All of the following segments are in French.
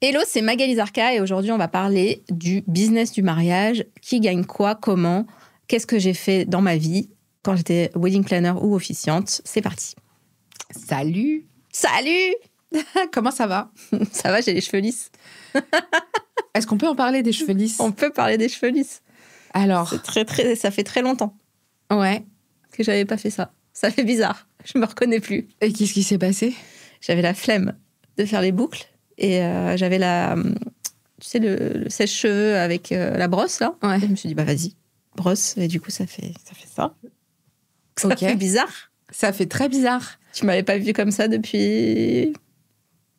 Hello, c'est Magali Zarka et aujourd'hui on va parler du business du mariage. Qui gagne quoi, comment, qu'est-ce que j'ai fait dans ma vie quand j'étais wedding planner ou officiante. C'est parti. Salut. Salut. Comment ça va? Ça va, j'ai les cheveux lisses. Est-ce qu'on peut en parler des cheveux lisses? On peut parler des cheveux lisses. Alors, ça fait très longtemps ouais. que j'avais pas fait ça. Ça fait bizarre, je me reconnais plus. Et qu'est-ce qui s'est passé? J'avais la flemme de faire les boucles et j'avais le sèche-cheveux avec la brosse là. Ouais. Et je me suis dit bah vas-y, brosse, et du coup ça fait ça. Ça Ok. fait bizarre. Ça fait très bizarre. Tu m'avais pas vue comme ça depuis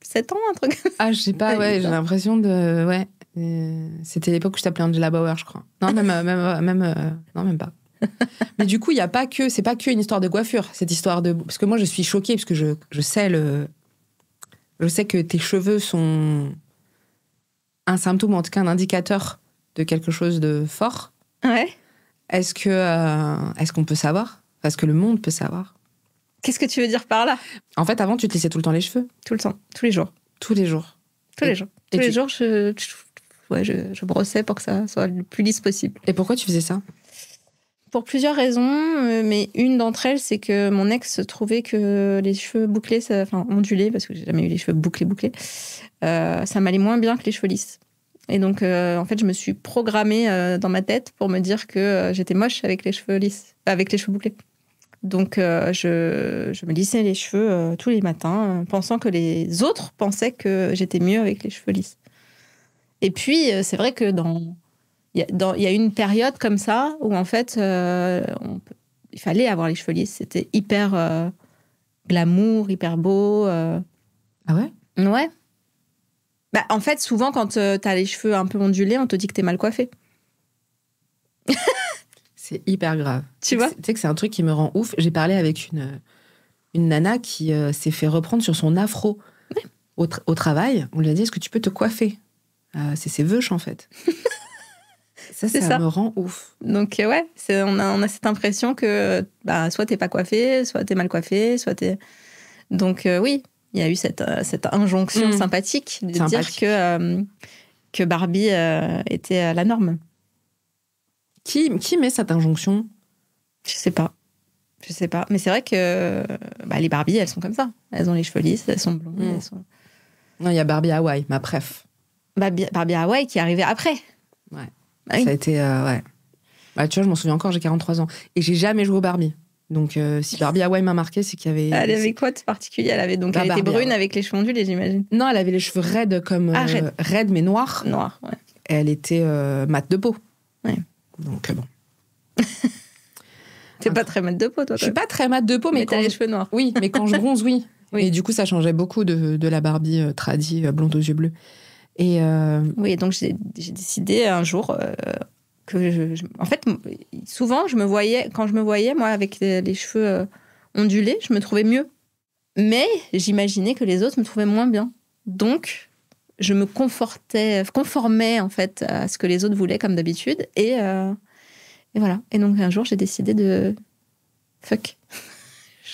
7 ans, un truc. Ah, je sais pas, ouais, j'ai l'impression de... Ouais. C'était l'époque où je t'appelais Angela Bauer, je crois. Non, non, même pas. Mais du coup, il y a pas que... C'est pas que une histoire de coiffure, cette histoire de... Parce que moi, je suis choquée, parce que je sais que tes cheveux sont un symptôme, ou en tout cas un indicateur de quelque chose de fort. Ouais. Est-ce qu'on peut savoir? Est-ce que le monde peut savoir? Qu'est-ce que tu veux dire par là? En fait, avant, tu te lissais tout le temps les cheveux. Tout le temps, tous les jours. Tous les jours. Tous les jours, je brossais pour que ça soit le plus lisse possible. Et pourquoi tu faisais ça? Pour plusieurs raisons, mais une d'entre elles, c'est que mon ex trouvait que les cheveux bouclés, ondulés, parce que j'ai jamais eu les cheveux bouclés, ça m'allait moins bien que les cheveux lisses. Et donc, en fait, je me suis programmée dans ma tête pour me dire que j'étais moche avec les cheveux lisses, avec les cheveux bouclés. Donc, je me lissais les cheveux tous les matins, pensant que les autres pensaient que j'étais mieux avec les cheveux lisses. Et puis, c'est vrai que il y a une période comme ça où, en fait, il fallait avoir les cheveux lisses. C'était hyper glamour, hyper beau. Ah ouais? Ouais. Bah, en fait, souvent, quand t'as les cheveux un peu ondulés, on te dit que t'es mal coiffée. C'est hyper grave. Tu vois? Tu sais que c'est un truc qui me rend ouf. J'ai parlé avec une nana qui s'est fait reprendre sur son afro au travail. On lui a dit, est-ce que tu peux te coiffer? C'est ses veuches, en fait. ça me rend ouf. Donc, ouais, on a cette impression que soit t'es pas coiffée, soit t'es mal coiffée, soit t'es... Donc, oui, il y a eu cette injonction sympathique de dire que Barbie était la norme. Qui met cette injonction? Je sais pas. Mais c'est vrai que les Barbies, elles sont comme ça. Elles ont les cheveux lisses, elles sont blondes. Non, il y a Barbie Hawaii, ma préf. Barbie Hawaii qui est arrivée après. Ouais. Ah oui. Ça a été... ouais. Bah, tu vois, je m'en souviens encore, j'ai 43 ans. Et j'ai jamais joué au Barbie. Donc, si Barbie Hawaii m'a marqué, c'est qu'il y avait... Elle avait quoi de particulier? Elle était Barbie, brune avec les cheveux ondulés, j'imagine. Non, elle avait les cheveux raides comme... raides, mais noirs. Noir, ouais. Et elle était mate de peau. Ouais. Donc, bon. T'es pas très mate de peau, toi? Je suis pas très mate de peau, mais t'as les cheveux noirs. Oui, mais quand je bronze, oui. Oui. Et du coup, ça changeait beaucoup de la Barbie tradie, blonde aux yeux bleus. Et Oui, et donc j'ai décidé un jour que en fait, souvent, quand je me voyais, moi, avec les cheveux ondulés, je me trouvais mieux. Mais j'imaginais que les autres me trouvaient moins bien. Donc, je me conformais, en fait, à ce que les autres voulaient, comme d'habitude. Et voilà. Et donc, un jour, j'ai décidé de... Fuck.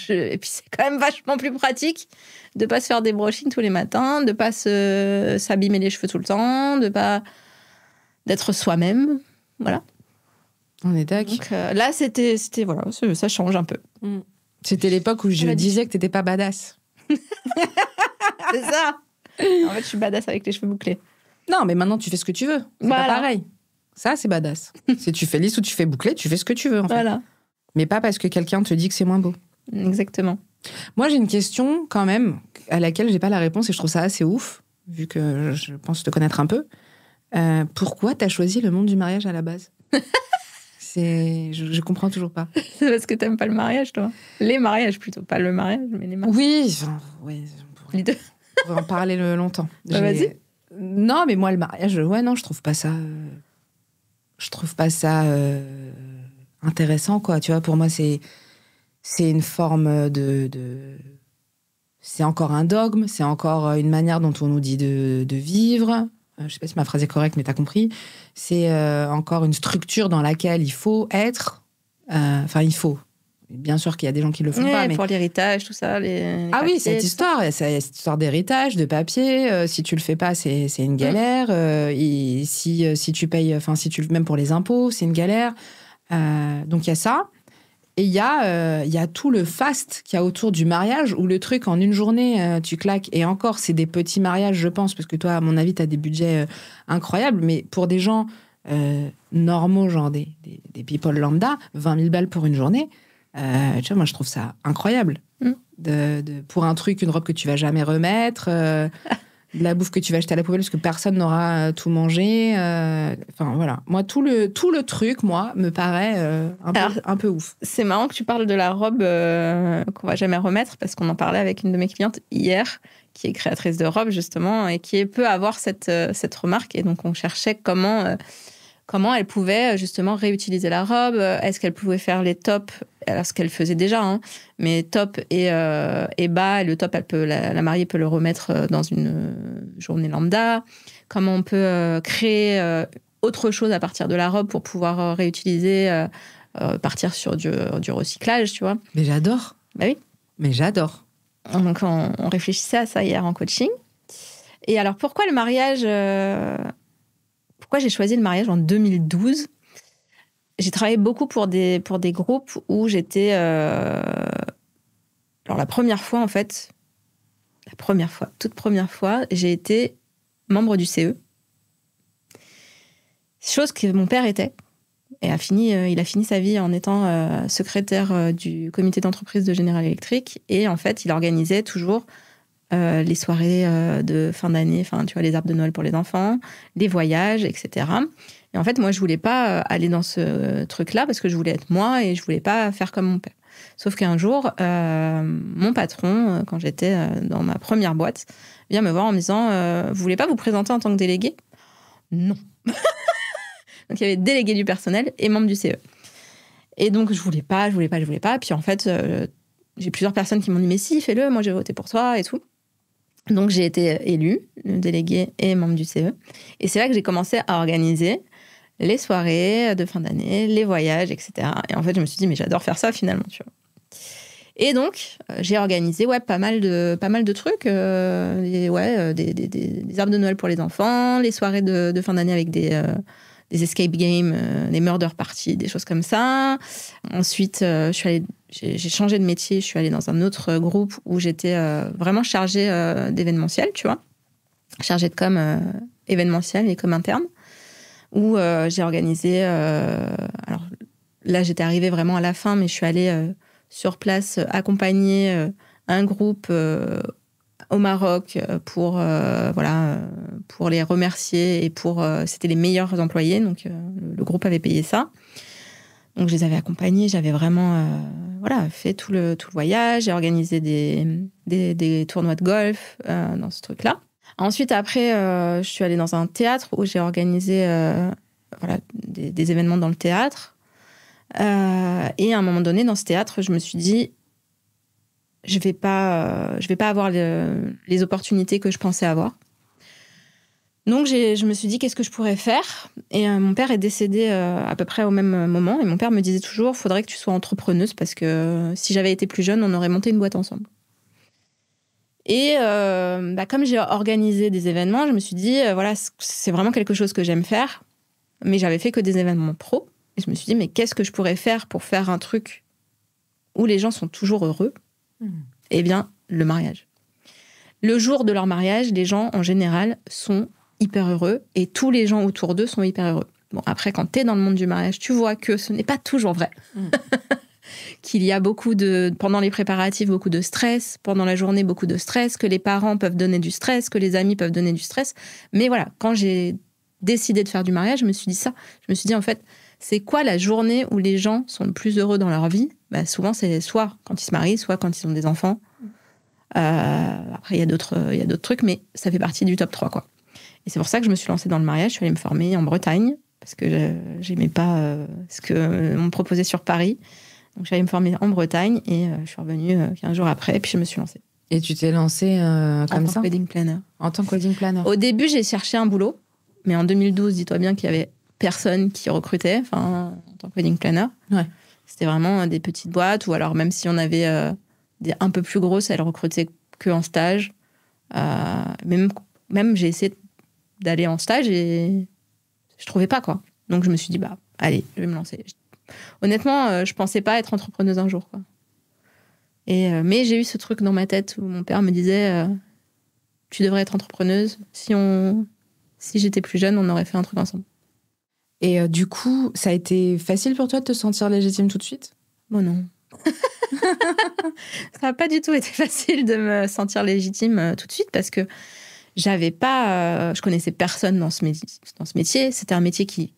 Et puis, c'est quand même vachement plus pratique de pas se faire des brushings tous les matins, de pas s'abîmer les cheveux tout le temps, d'être soi-même. Voilà. on est d'accord. Donc là, c'était voilà, ça change un peu. C'était l'époque où je disais que t'étais pas badass. C'est ça. En fait, je suis badass avec les cheveux bouclés. Non, mais maintenant, tu fais ce que tu veux. C'est Voilà. pas pareil. Ça, c'est badass. Si tu fais lisse ou tu fais bouclé, tu fais ce que tu veux, en fait. Voilà. Mais pas parce que quelqu'un te dit que c'est moins beau. Exactement. Moi, j'ai une question, quand même, à laquelle j'ai pas la réponse et je trouve ça assez ouf, vu que je pense te connaître un peu. Pourquoi t'as choisi le monde du mariage à la base? Je comprends toujours pas. C'est parce que t'aimes pas le mariage, toi. Les mariages, plutôt. Pas le mariage, mais les mariages. Oui, Les deux. on pourrait en parler longtemps. Vas-y. Non, mais moi, le mariage, non, je trouve pas ça... Je trouve pas ça intéressant, quoi. Tu vois, pour moi, c'est une forme de... C'est encore un dogme, c'est encore une manière dont on nous dit de vivre. Je sais pas si ma phrase est correcte, mais t'as compris. C'est encore une structure dans laquelle il faut être. Il bien sûr qu'il y a des gens qui le font Ouais, pas. Mais... pour l'héritage, tout ça. Les Ah papiers, oui, cette histoire d'héritage, de papier. Si tu le fais pas, c'est une galère. Et si tu payes, enfin, même pour les impôts, c'est une galère. Donc il y a ça. Et il y a tout le faste qu'il y a autour du mariage, où le truc, en une journée, tu claques. Et encore, c'est des petits mariages, je pense, parce que toi, à mon avis, tu as des budgets incroyables. Mais pour des gens normaux, genre des people lambda, 20 000 balles pour une journée, tu vois, moi, je trouve ça incroyable. Pour un truc, une robe que tu vas jamais remettre, de la bouffe que tu vas jeter à la poubelle parce que personne n'aura tout mangé. Enfin, voilà. Moi, tout le truc, moi, me paraît un peu ouf. C'est marrant que tu parles de la robe qu'on va jamais remettre, parce qu'on en parlait avec une de mes clientes hier, qui est créatrice de robes, justement, et qui peut avoir cette remarque. Et donc, on cherchait comment elle pouvait, justement, réutiliser la robe. Est-ce qu'elle pouvait faire les tops, alors ce qu'elle faisait déjà, hein, mais top et bas. Et le top, la mariée peut le remettre dans une journée lambda. Comment on peut créer autre chose à partir de la robe pour pouvoir réutiliser, partir sur du recyclage, tu vois. Mais j'adore. Bah oui. Mais j'adore. Donc, on réfléchissait à ça hier en coaching. Et alors, pourquoi le mariage Pourquoi j'ai choisi le mariage en 2012 ? J'ai travaillé beaucoup pour des groupes où j'étais... Alors, la première fois, toute première fois, j'ai été membre du CE. Chose que mon père était. Et il a fini sa vie en étant secrétaire du comité d'entreprise de General Electric. Et en fait, il organisait toujours les soirées de fin d'année, enfin, tu vois, les arbres de Noël pour les enfants, les voyages, etc. Et en fait, moi, je voulais pas aller dans ce truc-là parce que je voulais être moi et je voulais pas faire comme mon père. Sauf qu'un jour, mon patron, quand j'étais dans ma première boîte, vient me voir en me disant « Vous voulez pas vous présenter en tant que délégué ?» Non. Donc, il y avait délégué du personnel et membre du CE. Et donc, je voulais pas. Puis en fait, j'ai plusieurs personnes qui m'ont dit « Mais si, fais-le, moi j'ai voté pour toi et tout. » Donc, j'ai été élue, déléguée et membre du CE. Et c'est là que j'ai commencé à organiser les soirées de fin d'année, les voyages, etc. Et en fait, je me suis dit, mais j'adore faire ça finalement, tu vois. Et donc, j'ai organisé pas mal de trucs. Des arbres de Noël pour les enfants, les soirées de fin d'année avec des escape games, des murder parties, des choses comme ça. Ensuite, j'ai changé de métier. Je suis allée dans un autre groupe où j'étais vraiment chargée d'événementiel, tu vois. Chargée de com événementiel et com interne. Où j'ai organisé... alors là, j'étais arrivée vraiment à la fin, mais je suis allée sur place accompagner un groupe au Maroc pour les remercier et c'était les meilleurs employés, donc le groupe avait payé ça. Donc je les avais accompagnés, j'avais vraiment fait tout le voyage, j'ai organisé des tournois de golf dans ce truc-là. Ensuite, après, je suis allée dans un théâtre où j'ai organisé des événements dans le théâtre. Et à un moment donné, dans ce théâtre, je me suis dit, je vais pas avoir les opportunités que je pensais avoir. Donc, je me suis dit, qu'est-ce que je pourrais faire ? Et mon père est décédé à peu près au même moment. Et mon père me disait toujours, faudrait que tu sois entrepreneuse parce que si j'avais été plus jeune, on aurait monté une boîte ensemble. Et comme j'ai organisé des événements, je me suis dit, c'est vraiment quelque chose que j'aime faire. Mais j'avais fait que des événements pro. Et je me suis dit, mais qu'est-ce que je pourrais faire pour faire un truc où les gens sont toujours heureux ? Eh bien, le mariage. Le jour de leur mariage, les gens, en général, sont hyper heureux. Et tous les gens autour d'eux sont hyper heureux. Bon, après, quand t'es dans le monde du mariage, tu vois que ce n'est pas toujours vrai. Qu'il y a pendant les préparatifs, beaucoup de stress, pendant la journée, beaucoup de stress, que les parents peuvent donner du stress, que les amis peuvent donner du stress. Mais voilà, quand j'ai décidé de faire du mariage, je me suis dit ça. Je me suis dit, en fait, c'est quoi la journée où les gens sont le plus heureux dans leur vie ? Souvent, c'est soit quand ils se marient, soit quand ils ont des enfants. Après, il y a d'autres trucs, mais ça fait partie du top 3, quoi. Et c'est pour ça que je me suis lancée dans le mariage. Je suis allée me former en Bretagne, parce que j'aimais pas ce qu'on me proposait sur Paris. Donc, j'allais me former en Bretagne et je suis revenue 15 jours après, et puis je me suis lancée. Et tu t'es lancée comme ça ? En tant que wedding planner. En tant que wedding planner. Au début, j'ai cherché un boulot, mais en 2012, dis-toi bien qu'il y avait personne qui recrutait, en tant que wedding planner. Ouais. C'était vraiment des petites boîtes, ou alors même si on avait des un peu plus grosses, elles recrutaient que en stage. Même j'ai essayé d'aller en stage et je trouvais pas, quoi. Donc je me suis dit, bah, allez, je vais me lancer. Honnêtement, je pensais pas être entrepreneuse un jour, quoi. Mais j'ai eu ce truc dans ma tête où mon père me disait, tu devrais être entrepreneuse. Si j'étais plus jeune, on aurait fait un truc ensemble. Et du coup, ça a été facile pour toi de te sentir légitime tout de suite ? Bon, non. Ça n'a pas du tout été facile de me sentir légitime tout de suite parce que je connaissais personne dans ce métier. C'était un métier qui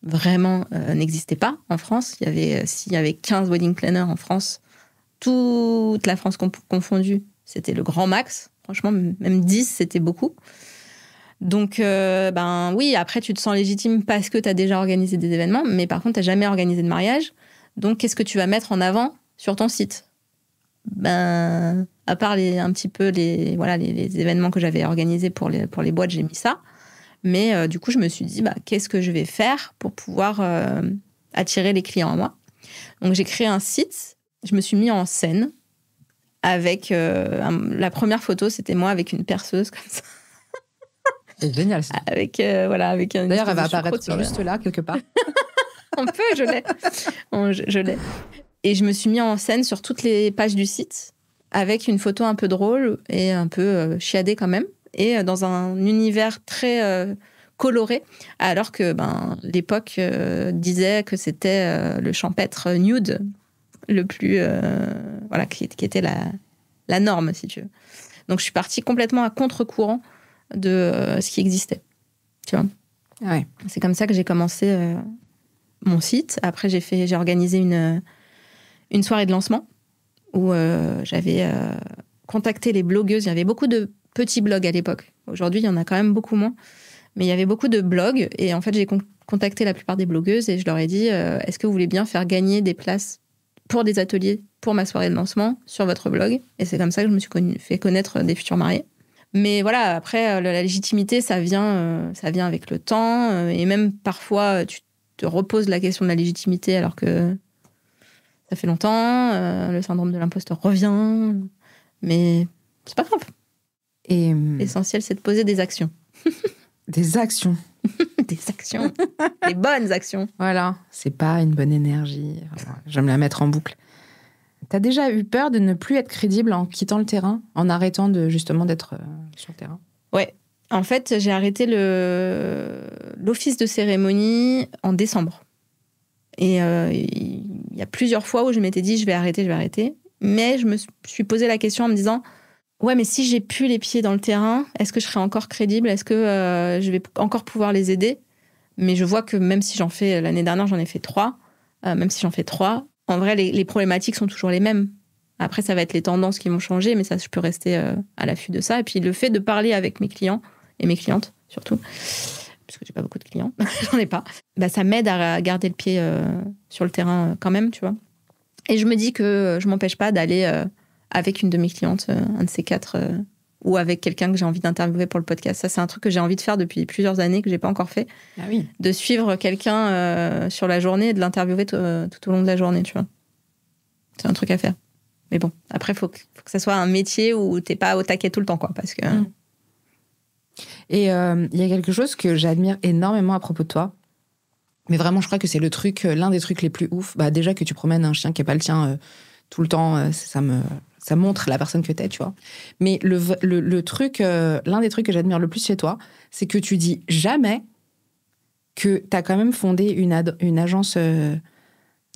vraiment n'existait pas en France. S'il y avait 15 wedding planners en France, toute la France confondue, c'était le grand max. Franchement, même 10, c'était beaucoup. Donc, oui, après, tu te sens légitime parce que tu as déjà organisé des événements, mais par contre, tu n'as jamais organisé de mariage. Donc, qu'est-ce que tu vas mettre en avant sur ton site ? À part un petit peu les événements que j'avais organisés pour les boîtes, j'ai mis ça. Mais du coup, je me suis dit, qu'est-ce que je vais faire pour pouvoir attirer les clients à moi ? Donc, j'ai créé un site. Je me suis mis en scène avec... la première photo, c'était moi avec une perceuse comme ça. C'est génial, ça. Avec un... D'ailleurs, elle va apparaître juste là, quelque part. On peut, je l'ai. Je l'ai. Et je me suis mis en scène sur toutes les pages du site avec une photo un peu drôle et un peu chiadée quand même. Et dans un univers très coloré. Alors que l'époque disait que c'était le champêtre nude le plus... qui était la norme, si tu veux. Donc, je suis partie complètement à contre-courant de ce qui existait. Tu vois ? Ouais. C'est comme ça que j'ai commencé mon site. Après, j'ai organisé une soirée de lancement où j'avais contacté les blogueuses. Il y avait beaucoup de petits blogs à l'époque. Aujourd'hui, il y en a quand même beaucoup moins. Mais il y avait beaucoup de blogs. Et en fait, j'ai contacté la plupart des blogueuses et je leur ai dit est-ce que vous voulez bien faire gagner des places pour des ateliers pour ma soirée de lancement sur votre blog ? Et c'est comme ça que je me suis fait connaître des futurs mariés. Mais voilà, après, la légitimité, ça vient avec le temps. Et même parfois, tu te reposes la question de la légitimité alors que ça fait longtemps. Le syndrome de l'imposteur revient. Mais c'est pas grave. Et l'essentiel, c'est de poser des actions. Des actions. Des actions. Des bonnes actions. Voilà, c'est pas une bonne énergie. Je vais me la mettre en boucle. T'as déjà eu peur de ne plus être crédible en quittant le terrain, en arrêtant justement d'être sur le terrain ? Ouais. En fait, j'ai arrêté l'office de cérémonie en décembre. Et il y a plusieurs fois où je m'étais dit, je vais arrêter. Mais je me suis posé la question en me disant, ouais, mais si j'ai plus les pieds dans le terrain, est-ce que je serai encore crédible ? Est-ce que je vais encore pouvoir les aider ? Mais je vois que même si l'année dernière, j'en ai fait 3, même si j'en fais 3, en vrai, les problématiques sont toujours les mêmes. Après, ça va être les tendances qui vont changer, mais ça, je peux rester à l'affût de ça. Et puis, le fait de parler avec mes clients et mes clientes, surtout, parce que j'ai pas beaucoup de clients, j'en ai pas, ça m'aide à garder le pied sur le terrain quand même, tu vois. Et je me dis que je m'empêche pas d'aller avec une de mes clientes, un de ces 4, ou avec quelqu'un que j'ai envie d'interviewer pour le podcast. Ça, c'est un truc que j'ai envie de faire depuis plusieurs années, que j'ai pas encore fait. Ah oui. De suivre quelqu'un sur la journée et de l'interviewer tout au long de la journée, tu vois. C'est un truc à faire. Mais bon, après, faut que ça soit un métier où t'es pas au taquet tout le temps, quoi, parce que... Et il y a quelque chose que j'admire énormément à propos de toi. Mais vraiment, je crois que c'est l'un des trucs les plus ouf. Déjà que tu promènes un chien qui est pas le tien tout le temps, ça montre la personne que t'es, tu vois. Mais le truc, l'un des trucs que j'admire le plus chez toi, c'est que tu dis jamais que t'as quand même fondé une agence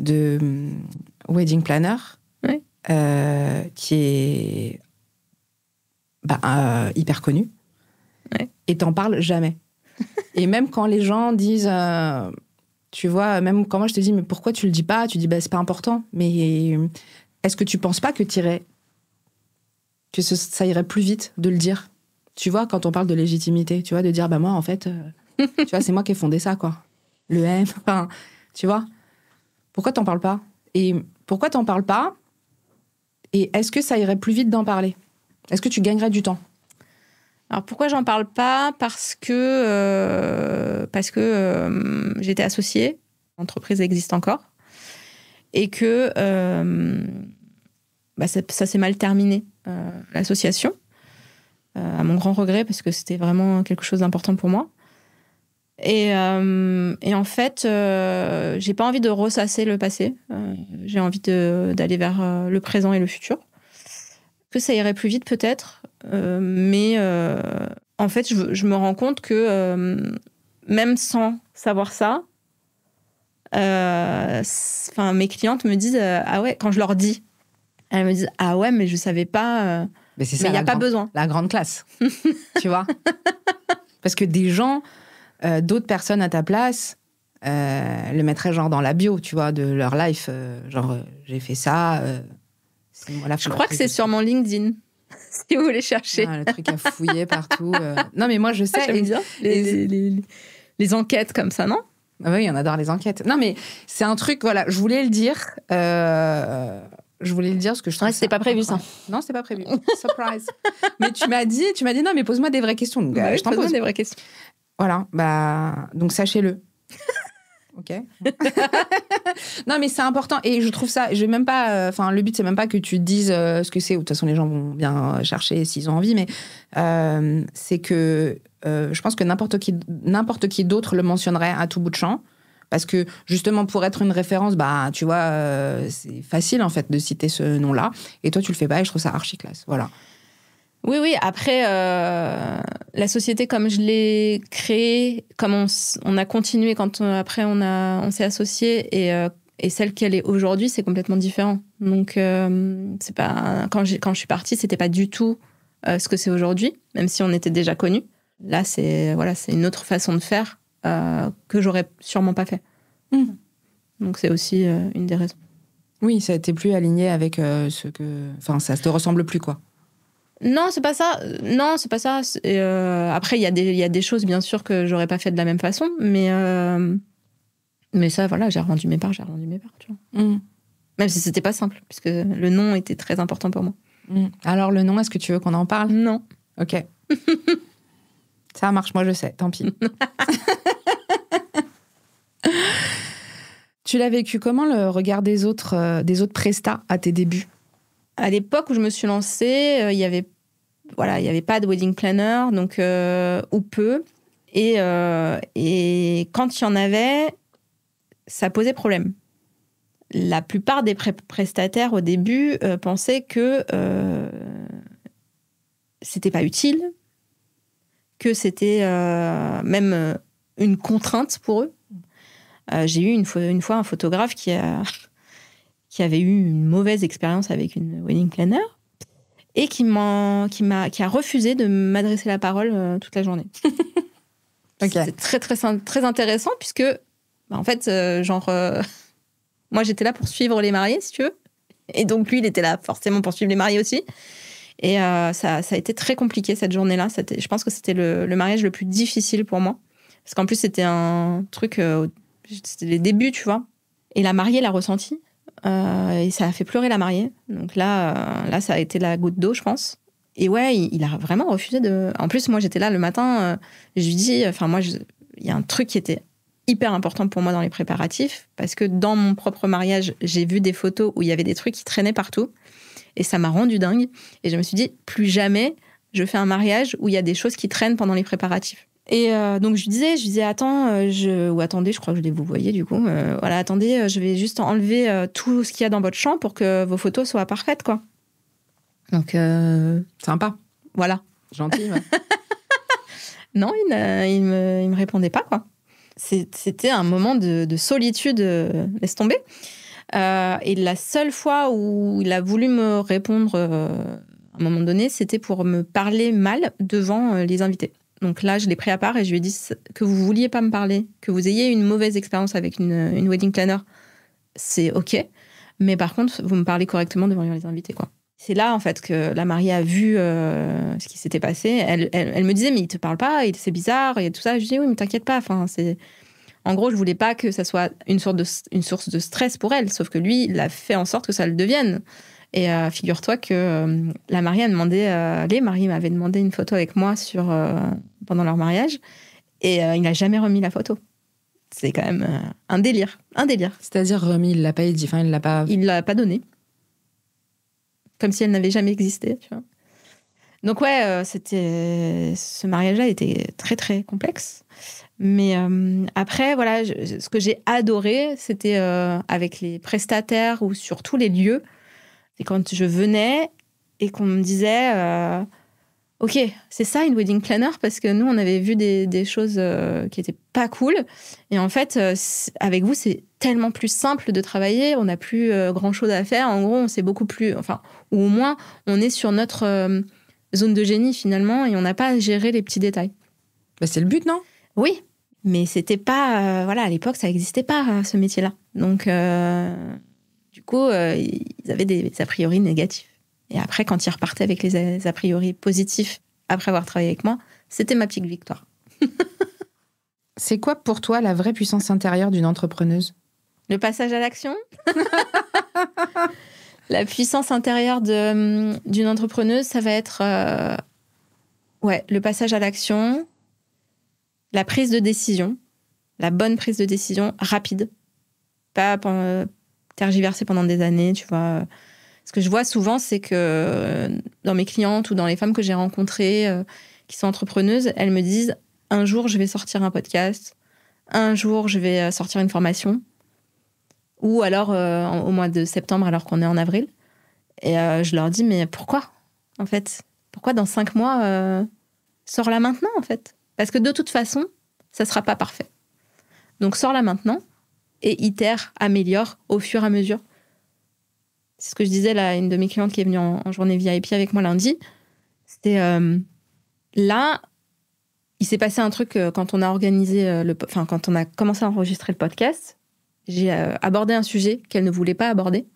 de wedding planner, ouais. Qui est hyper connue. Ouais. Et t'en parles jamais. Et même quand les gens disent... tu vois, même quand moi je te dis, mais pourquoi tu le dis pas ? Tu dis, c'est pas important. Mais est-ce que tu penses pas que ça irait plus vite de le dire ? Tu vois, quand on parle de légitimité, tu vois, de dire, moi, en fait, tu vois, c'est moi qui ai fondé ça, quoi. Le M, enfin, tu vois. Pourquoi t'en parles pas ? Et pourquoi t'en parles pas ? Et est-ce que ça irait plus vite d'en parler ? Est-ce que tu gagnerais du temps ? Alors pourquoi j'en parle pas ? Parce que j'étais associée, l'entreprise existe encore, et que ça s'est mal terminé, l'association, à mon grand regret, parce que c'était vraiment quelque chose d'important pour moi. Et en fait, j'ai pas envie de ressasser le passé. J'ai envie d'aller vers le présent et le futur. Que ça irait plus vite peut-être, mais en fait, je me rends compte que même sans savoir ça, mes clientes me disent ah ouais, quand je leur dis, elles me disent ah ouais, mais je savais pas. Mais c'est ça, mais il y a pas besoin. La grande classe, tu vois. Parce que des gens, d'autres personnes à ta place, le mettraient genre dans la bio, tu vois, de leur life, j'ai fait ça. Je crois que c'est sur mon LinkedIn. Si vous voulez chercher. Le truc à fouiller partout. Non, mais moi, je sais. J'aime bien les enquêtes comme ça, non? Ah oui, on adore les enquêtes. Non, mais c'est un truc, voilà, je voulais le dire. Je voulais le dire parce que je trouve c'était pas prévu, ça. Non, c'était pas prévu. Surprise. Mais tu m'as dit, non, mais pose-moi des vraies questions. Donc, je t'en pose des vraies questions. Voilà, donc sachez-le. Ok. Non, mais c'est important. Et je trouve ça, je vais même pas. Le but, c'est même pas que tu dises ce que c'est. De toute façon, les gens vont bien chercher s'ils ont envie. Mais c'est que je pense que n'importe qui d'autre le mentionnerait à tout bout de champ. Parce que justement, pour être une référence, tu vois, c'est facile en fait de citer ce nom-là. Et toi, tu le fais pas et je trouve ça archi classe. Voilà. Oui. Après, la société, comme je l'ai créée, comme on a continué quand après on s'est associés et celle qu'elle est aujourd'hui, c'est complètement différent. Donc, c'est pas quand je suis partie, c'était pas du tout ce que c'est aujourd'hui, même si on était déjà connus. Là, c'est une autre façon de faire que j'aurais sûrement pas fait. Donc, c'est aussi une des raisons. Oui, ça n'était plus aligné avec ce que... Enfin, ça te ressemble plus, quoi. Non, c'est pas ça. Après, il y a des choses, bien sûr, que j'aurais pas fait de la même façon, mais ça, voilà, j'ai revendu mes parts, tu vois. Même si c'était pas simple, puisque le nom était très important pour moi. Alors, le nom, est-ce que tu veux qu'on en parle? Non. Ok. Ça marche, moi je sais, tant pis. Tu l'as vécu comment, le regard des autres prestats à tes débuts? À l'époque où je me suis lancée, il y avait pas de wedding planner, donc ou peu, et quand il y en avait, ça posait problème. La plupart des prestataires au début pensaient que c'était pas utile, que c'était même une contrainte pour eux. J'ai eu une fois un photographe qui avait eu une mauvaise expérience avec une wedding planner et qui a refusé de m'adresser la parole toute la journée. Okay. C'était très, très, très intéressant puisque, en fait, moi, j'étais là pour suivre les mariés, si tu veux. Et donc, lui, il était là forcément pour suivre les mariés aussi. Et ça a été très compliqué cette journée-là. Je pense que c'était le mariage le plus difficile pour moi. Parce qu'en plus, c'était un truc... c'était les débuts, tu vois. Et la mariée l'a ressenti. Et ça a fait pleurer la mariée. Donc là, ça a été la goutte d'eau, je pense. Et ouais, il a vraiment refusé de... En plus, moi, j'étais là le matin. Je lui dis... il y a un truc qui était hyper important pour moi dans les préparatifs. Parce que dans mon propre mariage, j'ai vu des photos où il y avait des trucs qui traînaient partout. Et ça m'a rendu dingue. Et je me suis dit, plus jamais je fais un mariage où il y a des choses qui traînent pendant les préparatifs. Et donc je lui disais, attends, attendez, je crois que je l'ai vous voyez du coup. Voilà, attendez, je vais juste enlever tout ce qu'il y a dans votre champ pour que vos photos soient parfaites, quoi. Donc sympa. Voilà. Gentil. Ouais. Non, il me répondait pas, quoi. C'était un moment de solitude, laisse tomber. Et la seule fois où il a voulu me répondre à un moment donné, c'était pour me parler mal devant les invités. Donc là, je l'ai pris à part et je lui ai dit que vous vouliez pas me parler, que vous ayez une mauvaise expérience avec une wedding planner, c'est OK. Mais par contre, vous me parlez correctement devant les invités, quoi. C'est là, en fait, que la mariée a vu ce qui s'était passé. Elle me disait, mais il te parle pas, c'est bizarre, et tout ça. Je lui dis, oui, mais t'inquiète pas. Enfin, en gros, je voulais pas que ça soit une source de stress pour elle. Sauf que lui, il a fait en sorte que ça le devienne. Et figure-toi que la mariée les mariés m'avaient demandé une photo avec moi pendant leur mariage. Et il n'a jamais remis la photo. C'est quand même un délire. C'est-à-dire remis, il l'a pas dit, enfin il l'a pas... Il l'a pas donné. Comme si elle n'avait jamais existé, tu vois. Donc ouais, ce mariage-là était très très complexe. Mais après, voilà, ce que j'ai adoré, c'était avec les prestataires ou sur tous les lieux. C'est quand je venais et qu'on me disait ok, c'est ça une wedding planner, parce que nous, on avait vu des choses qui étaient pas cool. Et en fait, avec vous, c'est tellement plus simple de travailler. On n'a plus grand-chose à faire. En gros, on sait beaucoup plus... Enfin, ou au moins, on est sur notre zone de génie, finalement, et on n'a pas à gérer les petits détails. Bah, c'est le but, non? Oui, mais c'était pas... voilà, à l'époque, ça n'existait pas, ce métier-là. Donc, du coup, ils avaient des a priori négatifs. Et après, quand ils repartaient avec les a priori positifs, après avoir travaillé avec moi, c'était ma petite victoire. C'est quoi pour toi la vraie puissance intérieure d'une entrepreneuse? Le passage à l'action. La puissance intérieure d'une entrepreneuse, ça va être le passage à l'action, la prise de décision, la bonne prise de décision rapide, pas tergiverser pendant des années, tu vois. Ce que je vois souvent, c'est que dans mes clientes ou dans les femmes que j'ai rencontrées qui sont entrepreneuses, elles me disent « Un jour, je vais sortir un podcast. Un jour, je vais sortir une formation. » Ou alors, au mois de septembre, alors qu'on est en avril. Et je leur dis « Mais pourquoi, en fait? Pourquoi dans 5 mois, sors-la maintenant, en fait? Parce que de toute façon, ça ne sera pas parfait. Donc, sors-la maintenant et itère, améliore au fur et à mesure. » C'est ce que je disais là, une de mes clientes qui est venue en journée VIP avec moi lundi. C'était là, il s'est passé un truc quand on a organisé quand on a commencé à enregistrer le podcast. J'ai abordé un sujet qu'elle ne voulait pas aborder.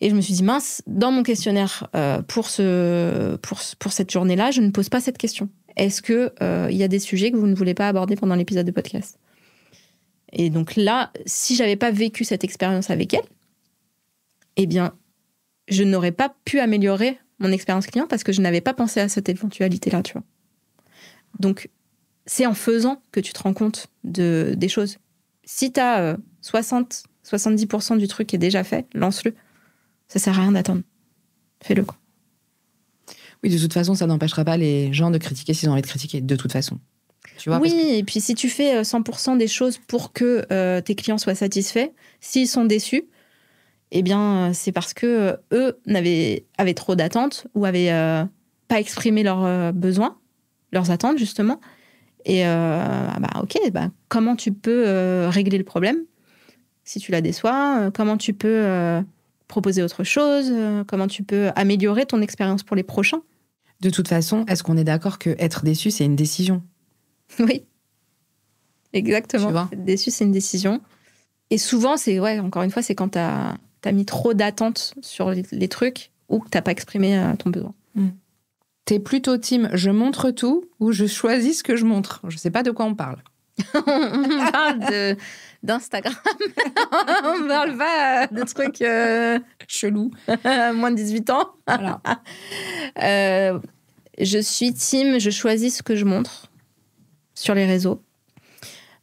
Et je me suis dit, mince, dans mon questionnaire pour cette journée-là, je ne pose pas cette question. Est-ce qu'il y a des sujets que vous ne voulez pas aborder pendant l'épisode de podcast? Et donc là, si j'avais pas vécu cette expérience avec elle, eh bien, je n'aurais pas pu améliorer mon expérience client parce que je n'avais pas pensé à cette éventualité-là, tu vois. Donc, c'est en faisant que tu te rends compte des choses. Si tu as 70% du truc qui est déjà fait, lance-le. Ça sert à rien d'attendre. Fais-le, quoi. Oui, de toute façon, ça n'empêchera pas les gens de critiquer s'ils ont envie de critiquer, de toute façon. Tu vois, oui, et puis si tu fais 100% des choses pour que tes clients soient satisfaits, s'ils sont déçus, eh bien, c'est parce que eux avaient trop d'attentes ou avaient pas exprimé leurs besoins, leurs attentes, justement. Et comment tu peux régler le problème si tu la déçois? Comment tu peux proposer autre chose? Comment tu peux améliorer ton expérience pour les prochains? De toute façon, est-ce qu'on est d'accord que être déçu, c'est une décision? Oui, exactement. Tu vois, être déçu, c'est une décision. Et souvent, encore une fois, c'est quand t'as mis trop d'attentes sur les trucs ou que t'as pas exprimé ton besoin. T'es plutôt team je montre tout ou je choisis ce que je montre? Je sais pas de quoi on parle. On parle d'Instagram. On parle pas de trucs chelous. Moins de 18 ans. Voilà. Je suis team, je choisis ce que je montre sur les réseaux.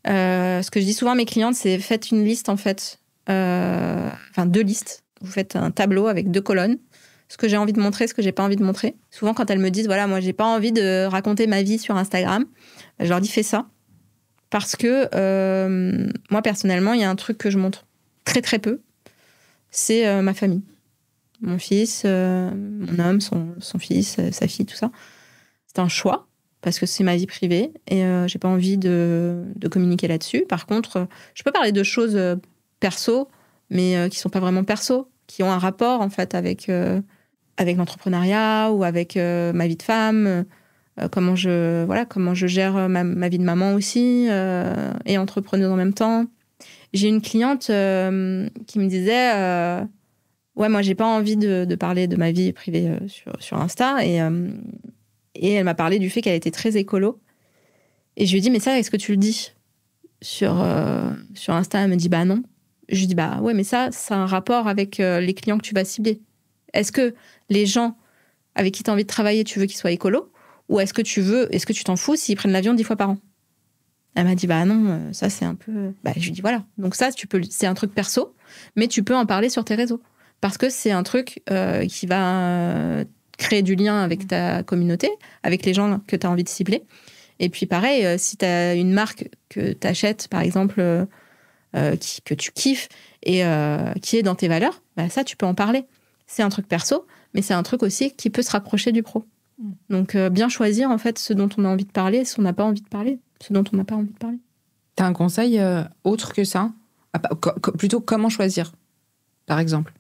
Ce que je dis souvent à mes clientes, c'est faites une liste, en fait. 2 listes. Vous faites un tableau avec 2 colonnes. Ce que j'ai envie de montrer, ce que j'ai pas envie de montrer. Souvent, quand elles me disent, voilà, moi, j'ai pas envie de raconter ma vie sur Instagram, je leur dis, fais ça. Parce que moi, personnellement, il y a un truc que je montre très, très peu. C'est ma famille. Mon fils, mon homme, son fils, sa fille, tout ça. C'est un choix, parce que c'est ma vie privée, et j'ai pas envie de communiquer là-dessus. Par contre, je peux parler de choses perso, mais qui sont pas vraiment perso, qui ont un rapport, en fait, avec l'entrepreneuriat ou avec ma vie de femme, comment je gère ma vie de maman aussi, et entrepreneuse en même temps. J'ai une cliente qui me disait ouais, moi, j'ai pas envie de parler de ma vie privée sur Insta. Et elle m'a parlé du fait qu'elle était très écolo. Et je lui ai dit, mais ça, est-ce que tu le dis sur Insta? Elle me dit, bah non. Je lui dis, bah ouais, mais ça a un rapport avec les clients que tu vas cibler. Est-ce que les gens avec qui tu as envie de travailler, tu veux qu'ils soient écolos? Ou est-ce que tu t'en fous s'ils prennent l'avion 10 fois par an? Elle m'a dit, bah non, ça c'est un peu... Bah, je lui dis, voilà. Donc ça, c'est un truc perso, mais tu peux en parler sur tes réseaux. Parce que c'est un truc qui va créer du lien avec ta communauté, avec les gens que tu as envie de cibler. Et puis pareil, si tu as une marque que tu achètes, par exemple, que tu kiffes et qui est dans tes valeurs, bah ça, tu peux en parler. C'est un truc perso, mais c'est un truc aussi qui peut se rapprocher du pro. Donc, bien choisir, en fait, ce dont on a envie de parler, ce qu'on n'a pas envie de parler, ce dont on n'a pas envie de parler. T'as un conseil autre que ça? Plutôt comment choisir, par exemple?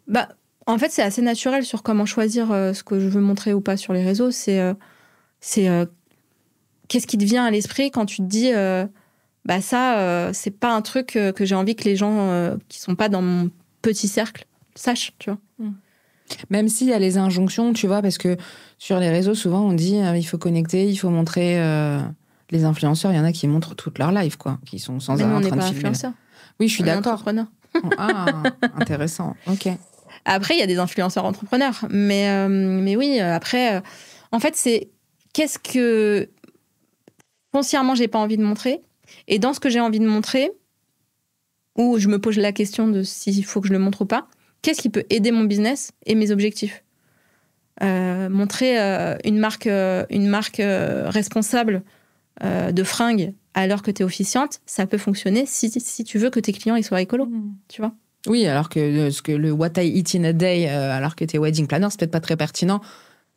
Bah, en fait, c'est assez naturel sur comment choisir ce que je veux montrer ou pas sur les réseaux. C'est qu'est-ce qui te vient à l'esprit quand tu te dis bah ça, c'est pas un truc que j'ai envie que les gens qui sont pas dans mon petit cercle sachent, tu vois. Même s'il y a les injonctions, tu vois, parce que sur les réseaux, souvent, on dit il faut connecter, il faut montrer... les influenceurs, il y en a qui montrent toute leur life, quoi, qui sont sans arrêt en train de filmer. Mais nous, on n'est pas influenceurs. Oui, je suis d'accord. Entrepreneur. Ah, intéressant. Ok. Après, il y a des influenceurs entrepreneurs. Mais oui, après, en fait, c'est qu'est-ce que foncièrement, j'ai pas envie de montrer. Et dans ce que j'ai envie de montrer, où je me pose la question de s'il faut que je le montre ou pas, qu'est-ce qui peut aider mon business et mes objectifs? Montrer une marque responsable de fringues alors que tu es officiante, ça peut fonctionner si tu veux que tes clients ils soient écolos, tu vois. Oui, alors que le what I eat in a day, alors que t'es wedding planner, c'est peut-être pas très pertinent.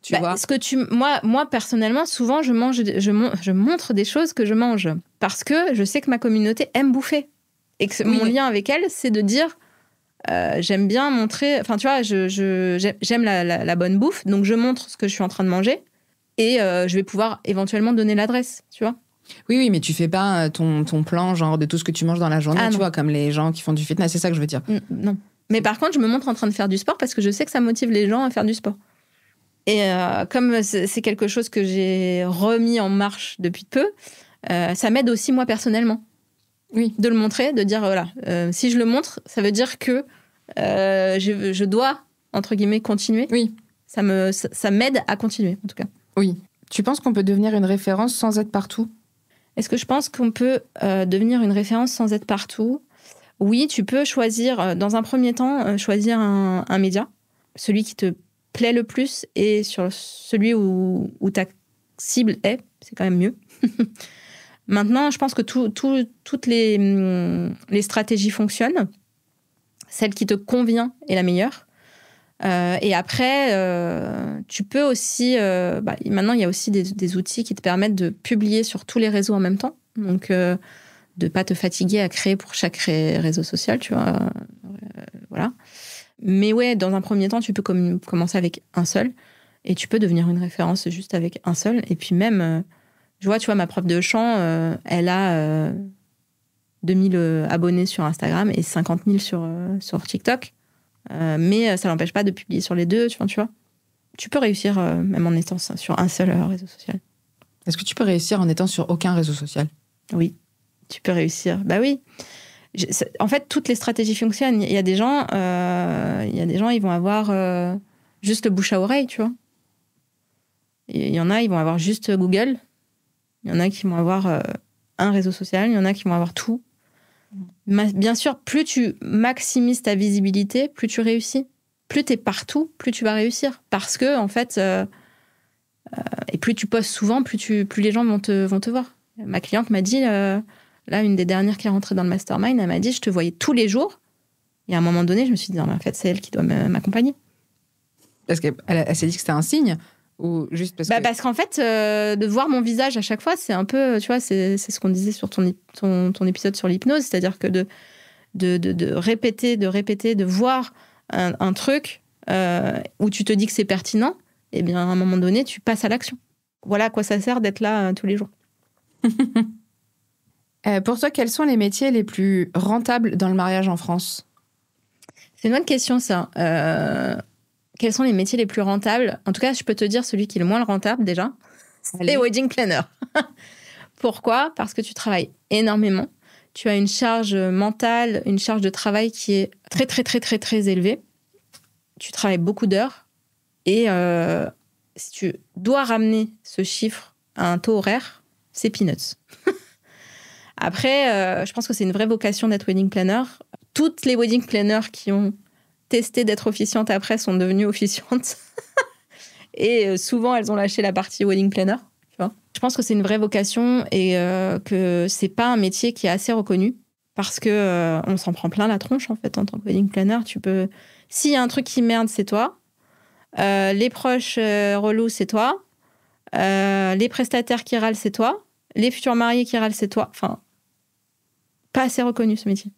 Tu vois. Moi, personnellement, souvent, je montre des choses que je mange parce que je sais que ma communauté aime bouffer. Et que mon lien avec elle, c'est de dire j'aime bien montrer... Enfin, tu vois, j'aime la bonne bouffe, donc je montre ce que je suis en train de manger et je vais pouvoir éventuellement donner l'adresse, tu vois. Oui, mais tu fais pas ton plan, genre, de tout ce que tu manges dans la journée, tu vois, comme les gens qui font du fitness, c'est ça que je veux dire. Non. Mais par contre, je me montre en train de faire du sport parce que je sais que ça motive les gens à faire du sport. Et comme c'est quelque chose que j'ai remis en marche depuis peu, ça m'aide aussi, moi, personnellement. Oui. De le montrer, de dire, voilà, si je le montre, ça veut dire que je dois, entre guillemets, continuer. Oui. Ça m'aide à continuer, en tout cas. Oui. Tu penses qu'on peut devenir une référence sans être partout ? Est-ce que je pense qu'on peut devenir une référence sans être partout ? Oui, tu peux choisir, dans un premier temps, choisir un média, celui qui te plaît le plus et sur celui où ta cible est, c'est quand même mieux. Maintenant, je pense que toutes les stratégies fonctionnent. Celle qui te convient est la meilleure. Et après, tu peux aussi... maintenant, il y a aussi des outils qui te permettent de publier sur tous les réseaux en même temps. Donc, de ne pas te fatiguer à créer pour chaque réseau social, tu vois. Voilà. Mais ouais, dans un premier temps, tu peux commencer avec un seul. Et tu peux devenir une référence juste avec un seul. Et puis même... tu vois, ma prof de chant, elle a 2000 abonnés sur Instagram et 50 000 sur TikTok. Mais ça n'empêche pas de publier sur les deux, tu vois. Tu peux réussir même en étant sur un seul réseau social. Est-ce que tu peux réussir en étant sur aucun réseau social ? Oui, tu peux réussir. Bah oui. En fait, toutes les stratégies fonctionnent. Il y a des gens, ils vont avoir juste le bouche à oreille, tu vois. Il y en a, ils vont avoir juste Google. Il y en a qui vont avoir un réseau social. Il y en a qui vont avoir tout. Bien sûr, plus tu maximises ta visibilité, plus tu réussis. Plus tu es partout, plus tu vas réussir. Parce que, en fait, et plus tu postes souvent, plus les gens vont te voir. Ma cliente m'a dit, là, une des dernières qui est rentrée dans le mastermind, elle m'a dit, je te voyais tous les jours. Et à un moment donné, je me suis dit, non, mais en fait, c'est elle qui doit m'accompagner. Parce qu'elle s'est dit que c'était un signe ? Ou juste parce qu'en fait, de voir mon visage à chaque fois, c'est un peu, tu vois, c'est ce qu'on disait sur ton épisode sur l'hypnose, c'est-à-dire que de répéter, de voir un truc où tu te dis que c'est pertinent, et bien à un moment donné, tu passes à l'action. Voilà à quoi ça sert d'être là tous les jours. Pour toi, quels sont les métiers les plus rentables dans le mariage en France ? C'est une bonne question, ça. Quels sont les métiers les plus rentables ? En tout cas, je peux te dire celui qui est le moins rentable, déjà. C'est wedding planner. Pourquoi ? Parce que tu travailles énormément. Tu as une charge mentale, une charge de travail qui est très, très, très, très, très élevée. Tu travailles beaucoup d'heures. Et si tu dois ramener ce chiffre à un taux horaire, c'est peanuts. Après, je pense que c'est une vraie vocation d'être wedding planner. Toutes les wedding planners qui ont testé d'être officiantes après sont devenues officiantes. Et souvent, elles ont lâché la partie wedding planner. Tu vois. Je pense que c'est une vraie vocation et que c'est pas un métier qui est assez reconnu parce que on s'en prend plein la tronche en fait en tant que wedding planner. S'il y a un truc qui merde, c'est toi. Les proches relous, c'est toi. Les prestataires qui râlent, c'est toi. Les futurs mariés qui râlent, c'est toi. Enfin, pas assez reconnu ce métier.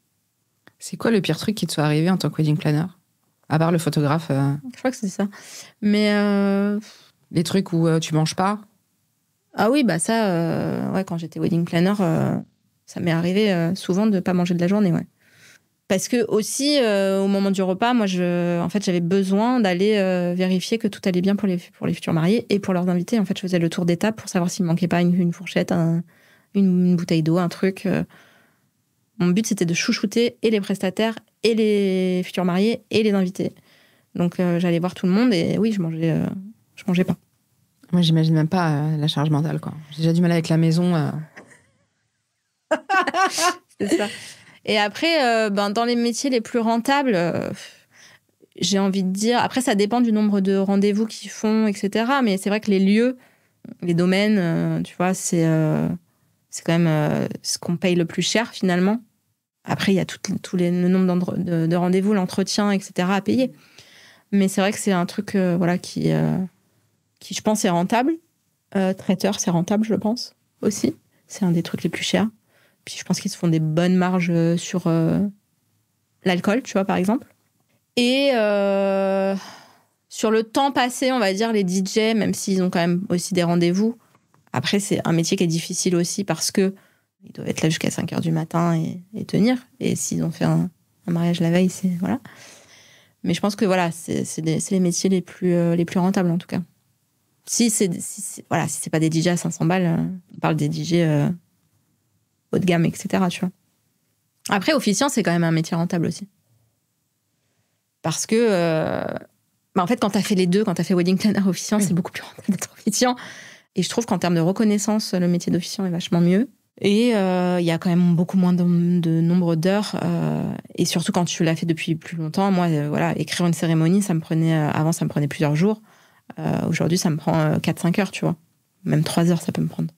C'est quoi le pire truc qui te soit arrivé en tant que wedding planner? À part le photographe. Je crois que c'est ça. Mais. Les trucs où tu manges pas? Ah oui, bah ça, ouais, quand j'étais wedding planner, ça m'est arrivé souvent de pas manger de la journée, ouais. Parce que aussi, au moment du repas, moi, en fait, j'avais besoin d'aller vérifier que tout allait bien pour les futurs mariés et pour leurs invités. En fait, je faisais le tour des tables pour savoir s'il ne manquait pas une fourchette, une bouteille d'eau, un truc. Mon but, c'était de chouchouter et les prestataires et les futurs mariés et les invités. Donc, j'allais voir tout le monde et oui, je mangeais pas. Moi, j'imagine même pas la charge mentale, quoi. J'ai déjà du mal avec la maison. C'est ça. Et après, dans les métiers les plus rentables, j'ai envie de dire... Après, ça dépend du nombre de rendez-vous qu'ils font, etc. Mais c'est vrai que les lieux, les domaines, tu vois, c'est quand même ce qu'on paye le plus cher, finalement. Après, il y a le nombre de rendez-vous, l'entretien, etc. à payer. Mais c'est vrai que c'est un truc voilà, qui, je pense, est rentable. Traiteur, c'est rentable, je pense, aussi. C'est un des trucs les plus chers. Puis je pense qu'ils se font des bonnes marges sur l'alcool, tu vois, par exemple. Et sur le temps passé, on va dire, les DJ, même s'ils ont quand même aussi des rendez-vous, après, c'est un métier qui est difficile aussi parce que ils doivent être là jusqu'à 5h du matin et tenir. Et s'ils ont fait un mariage la veille, c'est... Voilà. Mais je pense que voilà, c'est les métiers les plus rentables, en tout cas. Si c'est pas des DJ à 500 balles, on parle des DJ haut de gamme, etc. Tu vois. Après, officiant, c'est quand même un métier rentable aussi. Parce que, en fait, quand t'as fait les deux, quand t'as fait wedding planner, officiant, c'est beaucoup plus rentable d'être officiant. Et je trouve qu'en termes de reconnaissance, le métier d'officiant est vachement mieux. Et il y a quand même beaucoup moins de nombre d'heures. Et surtout quand tu l'as fait depuis plus longtemps. Moi, voilà, écrire une cérémonie, avant, ça me prenait plusieurs jours. Aujourd'hui, ça me prend 4-5 heures, tu vois. Même 3 heures, ça peut me prendre.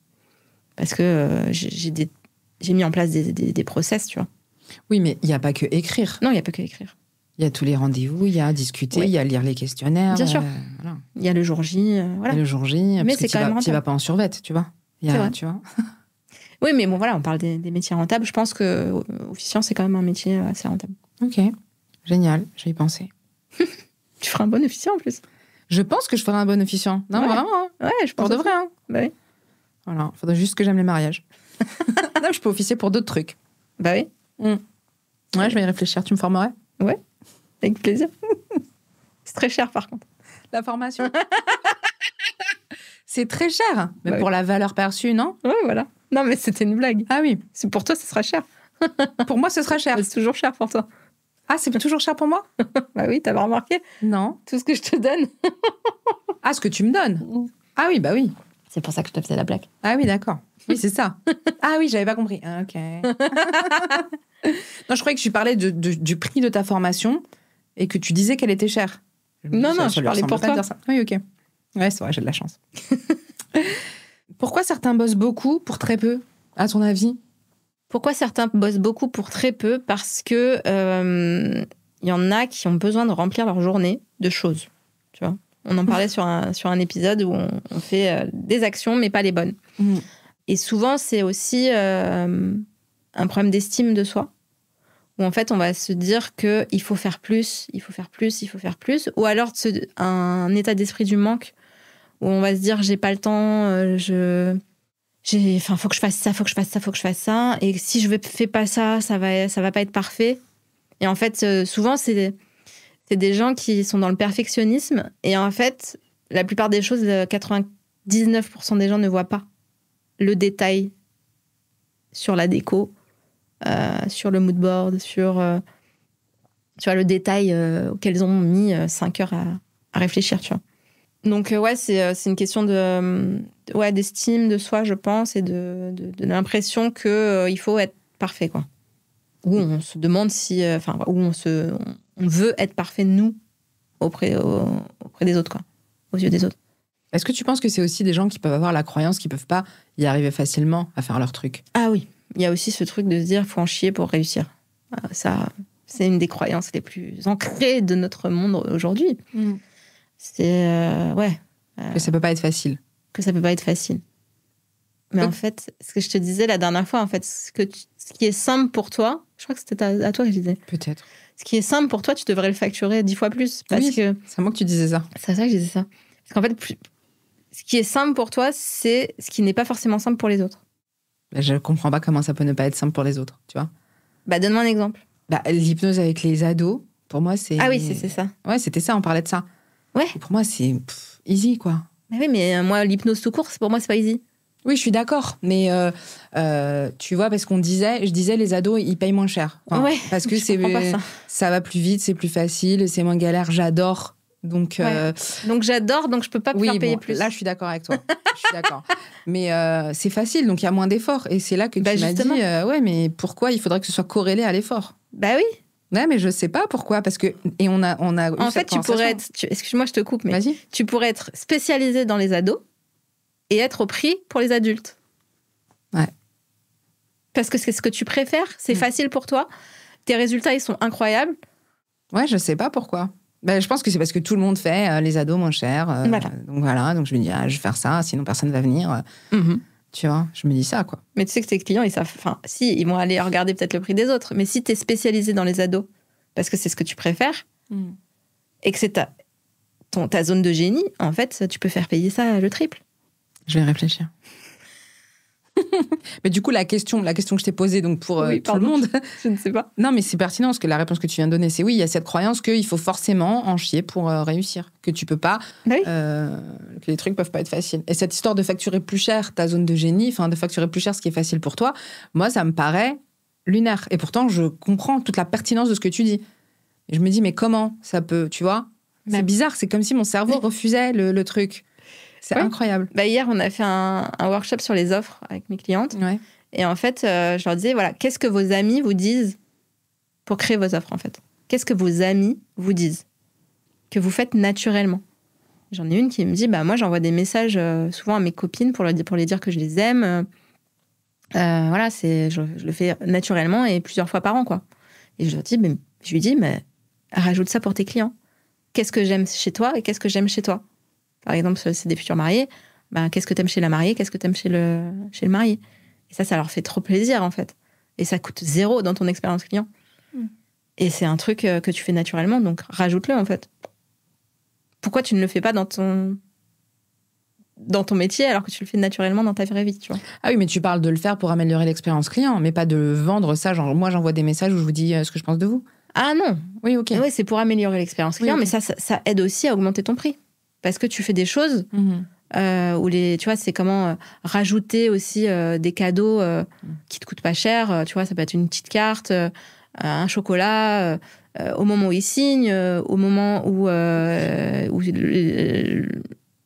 Parce que j'ai mis en place des process, tu vois. Oui, mais il n'y a pas que écrire. Non, il n'y a pas que écrire. Il y a tous les rendez-vous, il y a discuter, il y a lire les questionnaires. Bien sûr. Voilà. Il y a le jour J. Voilà. Il y a le jour J. Mais c'est quand même rentable. Tu vas pas en survette, tu vois. C'est vrai. Tu vois. Oui, mais bon, voilà, on parle des métiers rentables. Je pense que officiant, c'est quand même un métier assez rentable. Ok, génial, je vais y penser. Tu feras un bon officiant en plus. Je pense que je ferai un bon officiant. Non, vraiment. Hein. Ouais, je pense. Pour de vrai. Hein. Bah oui. Voilà, faudrait juste que j'aime les mariages. Non, je peux officier pour d'autres trucs. Bah oui. Ouais, je vais y réfléchir. Tu me formerais? Ouais, avec plaisir. C'est très cher par contre. La formation. C'est très cher. Mais pour la valeur perçue, non? Ouais, voilà. Non, mais c'était une blague. Ah oui. C'est pour toi, ce sera cher. Pour moi, ce sera cher. C'est toujours cher pour toi. Ah, c'est toujours cher pour moi? Bah oui, t'avais remarqué? Non. Tout ce que je te donne. Ah, ce que tu me donnes? Ah oui, bah oui. C'est pour ça que je te faisais la blague. Ah oui, d'accord. Oui, c'est ça. Ah oui, j'avais pas compris. Ah, ok. Non, je croyais que tu parlais du prix de ta formation et que tu disais qu'elle était chère. Non, je parlais pour toi. Dire ça. Oui, ok. Ouais, c'est vrai, j'ai de la chance. Pourquoi certains bossent beaucoup pour très peu, à ton avis? Pourquoi certains bossent beaucoup pour très peu? Parce que y en a qui ont besoin de remplir leur journée de choses. Tu vois, on en parlait sur un épisode où on fait des actions, mais pas les bonnes. Et souvent, c'est aussi un problème d'estime de soi, où en fait, on va se dire qu'il faut faire plus, il faut faire plus, il faut faire plus, ou alors un état d'esprit du manque, où on va se dire j'ai pas le temps, faut que je fasse ça, faut que je fasse ça, faut que je fasse ça, et si je ne fais pas ça, ça va pas être parfait. Et en fait, souvent, c'est des gens qui sont dans le perfectionnisme, et en fait, la plupart des choses, 99% des gens ne voient pas le détail sur la déco, sur le mood board, sur le détail auquel ils ont mis 5 heures à réfléchir, tu vois. Donc, ouais, c'est une question d'estime de soi, je pense, et de l'impression qu'il faut être parfait, quoi. Où on se demande si... où on veut être parfait, nous, auprès des autres, quoi. Aux yeux des autres. Est-ce que tu penses que c'est aussi des gens qui peuvent avoir la croyance qu'ils peuvent pas y arriver facilement à faire leur truc? Ah oui, il y a aussi ce truc de se dire faut en chier pour réussir. Ça, c'est une des croyances les plus ancrées de notre monde aujourd'hui. C'est Que ça peut pas être facile. Que ça peut pas être facile. Mais en fait, ce que je te disais la dernière fois, en fait, ce qui est simple pour toi, je crois que c'était à toi que je disais. Peut-être. Ce qui est simple pour toi, tu devrais le facturer 10 fois plus. Parce que c'est moi que tu disais ça. C'est ça que je disais ça. Parce qu'en fait, ce qui est simple pour toi, c'est ce qui n'est pas forcément simple pour les autres. Je comprends pas comment ça peut ne pas être simple pour les autres, tu vois. Donne-moi un exemple. L'hypnose avec les ados, pour moi, c'est... Ah oui, c'est ça. Ouais, c'était ça, on parlait de ça. Ouais. Et pour moi, c'est easy, quoi. Oui, mais moi, l'hypnose tout court, pour moi, c'est pas easy. Oui, je suis d'accord. Mais tu vois, parce je disais, les ados, ils payent moins cher. Ouais, parce que ça va plus vite, c'est plus facile, c'est moins galère. J'adore. Donc j'adore, donc je peux pas faire payer plus. Là, je suis d'accord avec toi. Je suis d'accord. Mais c'est facile, donc il y a moins d'efforts. Et c'est là que tu m'as dit, ouais, mais pourquoi il faudrait que ce soit corrélé à l'effort? Bah oui. Ouais, mais je sais pas pourquoi, parce que on a en fait, tu pourrais être, excuse-moi, je te coupe, mais vas-y. Tu pourrais être spécialisé dans les ados et être au prix pour les adultes. Ouais. Parce que c'est ce que tu préfères, c'est facile pour toi, tes résultats ils sont incroyables. Ouais, je sais pas pourquoi. Je pense que c'est parce que tout le monde fait les ados moins chers. Donc je me dis, je vais faire ça, sinon personne va venir. Tu vois, je me dis ça, quoi. Mais tu sais que tes clients, ils savent... Enfin, si, ils vont aller regarder peut-être le prix des autres. Mais si tu es spécialisé dans les ados, parce que c'est ce que tu préfères, et que c'est ta zone de génie, en fait, tu peux faire payer ça le triple. Je vais réfléchir. Mais du coup, la question que je t'ai posée donc pour tout le monde... Je ne sais pas. Non, mais c'est pertinent, parce que la réponse que tu viens de donner, c'est oui, il y a cette croyance qu'il faut forcément en chier pour réussir. Que tu peux pas... que les trucs peuvent pas être faciles. Et cette histoire de facturer plus cher ta zone de génie, enfin de facturer plus cher ce qui est facile pour toi, moi, ça me paraît lunaire. Et pourtant, je comprends toute la pertinence de ce que tu dis. Et je me dis, mais comment ça peut... Tu vois, c'est bizarre, c'est comme si mon cerveau refusait le truc. C'est incroyable. Hier, on a fait un workshop sur les offres avec mes clientes. Ouais. Et en fait, je leur disais, voilà, qu'est-ce que vos amis vous disent pour créer vos offres, en fait? Qu'est-ce que vos amis vous disent? Que vous faites naturellement? J'en ai une qui me dit, moi, j'envoie des messages souvent à mes copines pour les dire que je les aime. Voilà, je le fais naturellement et plusieurs fois par an, quoi. Et je lui dis, mais rajoute ça pour tes clients. Qu'est-ce que j'aime chez toi et qu'est-ce que j'aime chez toi? Par exemple, c'est des futurs mariés. Qu'est-ce que t'aimes chez la mariée? Qu'est-ce que t'aimes chez le marié? Et ça leur fait trop plaisir, en fait. Et ça coûte 0 dans ton expérience client. Et c'est un truc que tu fais naturellement, donc rajoute-le, en fait. Pourquoi tu ne le fais pas dans ton métier alors que tu le fais naturellement dans ta vraie vie, tu vois? Ah oui, mais tu parles de le faire pour améliorer l'expérience client, mais pas de vendre ça. Genre, moi, j'envoie des messages où je vous dis ce que je pense de vous. Ah non. Oui, ok. Oui, c'est pour améliorer l'expérience client, mais ça aide aussi à augmenter ton prix. Parce que tu fais des choses où tu vois, c'est comment rajouter aussi des cadeaux qui te coûtent pas cher. Tu vois, ça peut être une petite carte, un chocolat, au moment où ils signent, au moment où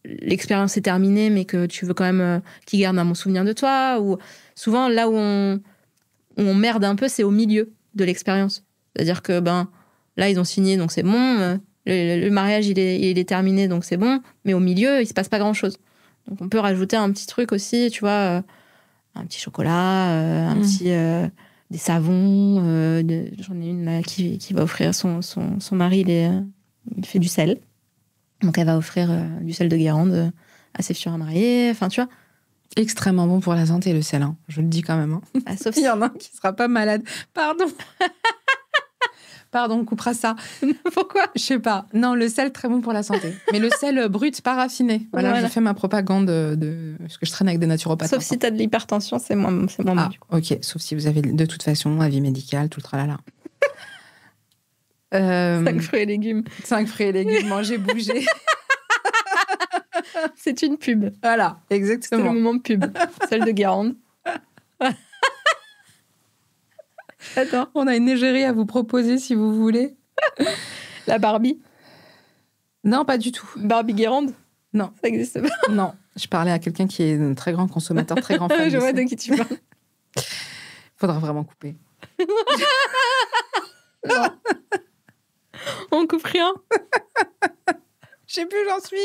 l'expérience est terminée, mais que tu veux quand même qu'ils gardent un bon souvenir de toi. Ou souvent, là où on merde un peu, c'est au milieu de l'expérience. C'est-à-dire que là, ils ont signé, donc c'est bon. Le mariage, il est terminé, donc c'est bon. Mais au milieu, il se passe pas grand-chose. Donc, on peut rajouter un petit truc aussi, tu vois, un petit chocolat, des savons. J'en ai une là, qui va offrir son mari, il fait du sel. Donc, elle va offrir du sel de Guérande à ses futurs mariés. Enfin, tu vois. Extrêmement bon pour la santé, le sel. Hein. Je le dis quand même. Hein. Sauf il y en a un qui sera pas malade. Pardon. Pardon, on coupera ça. Pourquoi? Je sais pas. Non, le sel, très bon pour la santé. Mais le sel brut, pas raffiné. Voilà. Je fais ma propagande parce que je traîne avec des naturopathes. Sauf si t'as de l'hypertension, c'est moins bon. Ok. Sauf si vous avez de toute façon avis médical, tout le tralala. 5 fruits et légumes. 5 fruits et légumes, manger, bouger. C'est une pub. Voilà, exactement. C'est le moment pub. Celle de Guérande. Attends. On a une égérie à vous proposer si vous voulez. La Barbie? Non, pas du tout. Barbie Guérande? Non. Ça n'existe pas. Non. Je parlais à quelqu'un qui est un très grand consommateur, très grand fan. Je vois de qui tu parles. Faudra vraiment couper. Non. On coupe rien. Je sais plus où j'en suis.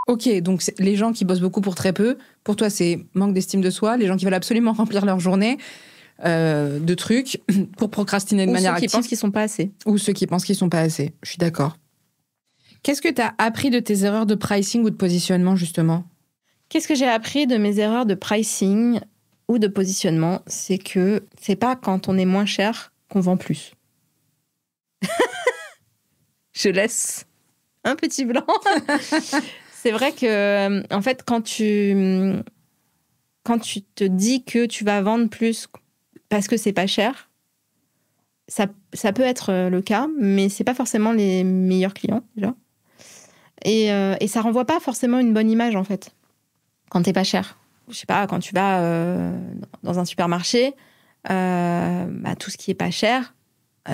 Ok, donc les gens qui bossent beaucoup pour très peu, pour toi, c'est manque d'estime de soi. Les gens qui veulent absolument remplir leur journée de trucs pour procrastiner de manière active. Ou ceux qui pensent qu'ils sont pas assez. Ou ceux qui pensent qu'ils sont pas assez. Je suis d'accord. Qu'est-ce que tu as appris de tes erreurs de pricing ou de positionnement, justement ? Qu'est-ce que j'ai appris de mes erreurs de pricing ou de positionnement ? C'est que c'est pas quand on est moins cher qu'on vend plus. Je laisse un petit blanc. C'est vrai que, en fait, quand tu te dis que tu vas vendre plus parce que c'est pas cher, ça peut être le cas, mais c'est pas forcément les meilleurs clients, déjà. Et ça renvoie pas forcément une bonne image, en fait, quand t'es pas cher. Je sais pas, quand tu vas dans un supermarché, tout ce qui est pas cher,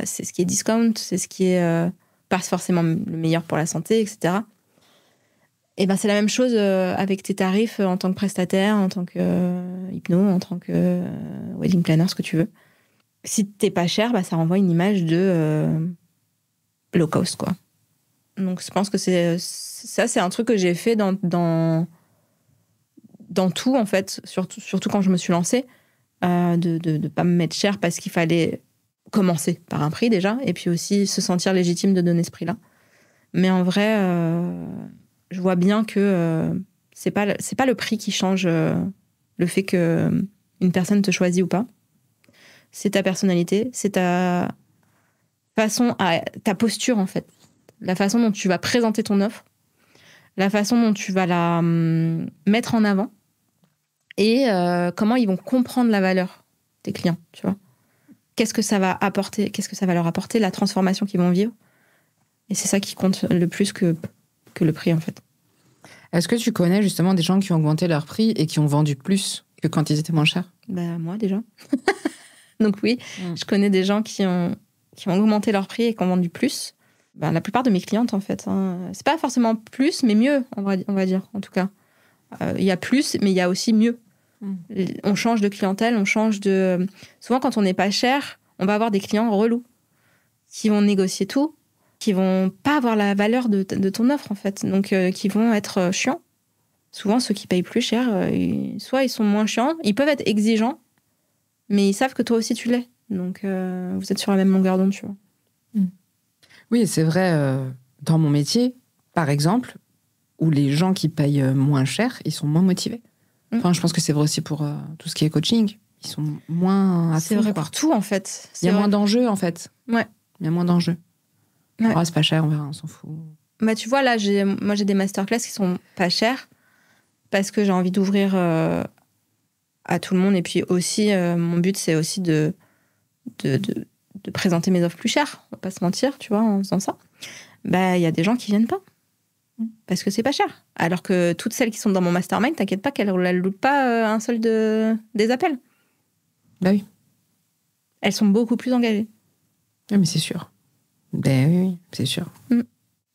c'est ce qui est discount, c'est ce qui est pas forcément le meilleur pour la santé, etc. Et c'est la même chose avec tes tarifs en tant que prestataire, en tant que hypno, en tant que wedding planner, ce que tu veux. Si t'es pas cher, ça renvoie une image de low cost, quoi. Donc je pense que c'est un truc que j'ai fait dans tout, en fait, surtout quand je me suis lancée, de pas me mettre cher parce qu'il fallait commencer par un prix déjà, et puis aussi se sentir légitime de donner ce prix-là. Mais en vrai, je vois bien que c'est pas le prix qui change le fait que une personne te choisit ou pas. C'est ta personnalité, c'est ta façon, ta posture, en fait. La façon dont tu vas présenter ton offre, la façon dont tu vas la mettre en avant, et comment ils vont comprendre la valeur des clients, tu vois. Qu'est-ce que ça va apporter, qu'est-ce que ça va leur apporter, la transformation qu'ils vont vivre. Et c'est ça qui compte le plus que le prix, en fait. Est-ce que tu connais justement des gens qui ont augmenté leur prix et qui ont vendu plus que quand ils étaient moins chers ? Moi, déjà. Donc oui, je connais des gens qui ont augmenté leur prix et qui ont vendu plus. La plupart de mes clientes, en fait. C'est pas forcément plus, mais mieux, on va dire, en tout cas. Il y a plus, mais il y a aussi mieux. On change de clientèle, on change de... Souvent, quand on n'est pas cher, on va avoir des clients relous qui vont négocier tout, qui vont pas avoir la valeur de ton offre, en fait. Donc, qui vont être chiants. Souvent, ceux qui payent plus cher, soit ils sont moins chiants, ils peuvent être exigeants, mais ils savent que toi aussi, tu l'es. Donc, vous êtes sur la même longueur d'onde, tu vois. Oui, c'est vrai, dans mon métier, par exemple, où les gens qui payent moins cher, ils sont moins motivés. Enfin, je pense que c'est vrai aussi pour tout ce qui est coaching. Ils sont moins à fond. C'est vrai pour tout, en fait. Il y a moins d'enjeux, en fait. Ouais. Il y a moins d'enjeux. Ouais. C'est pas cher, on verra, on s'en fout. Tu vois, là, moi, j'ai des masterclass qui sont pas chères parce que j'ai envie d'ouvrir à tout le monde. Et puis aussi, mon but, c'est aussi de présenter mes offres plus chères. On va pas se mentir, tu vois, en faisant ça. Il y a des gens qui viennent pas. Parce que c'est pas cher. Alors que toutes celles qui sont dans mon mastermind, t'inquiète pas qu'elles ne loupent pas un seul des appels. Bah oui. Elles sont beaucoup plus engagées. Oui, mais c'est sûr. Oui, c'est sûr.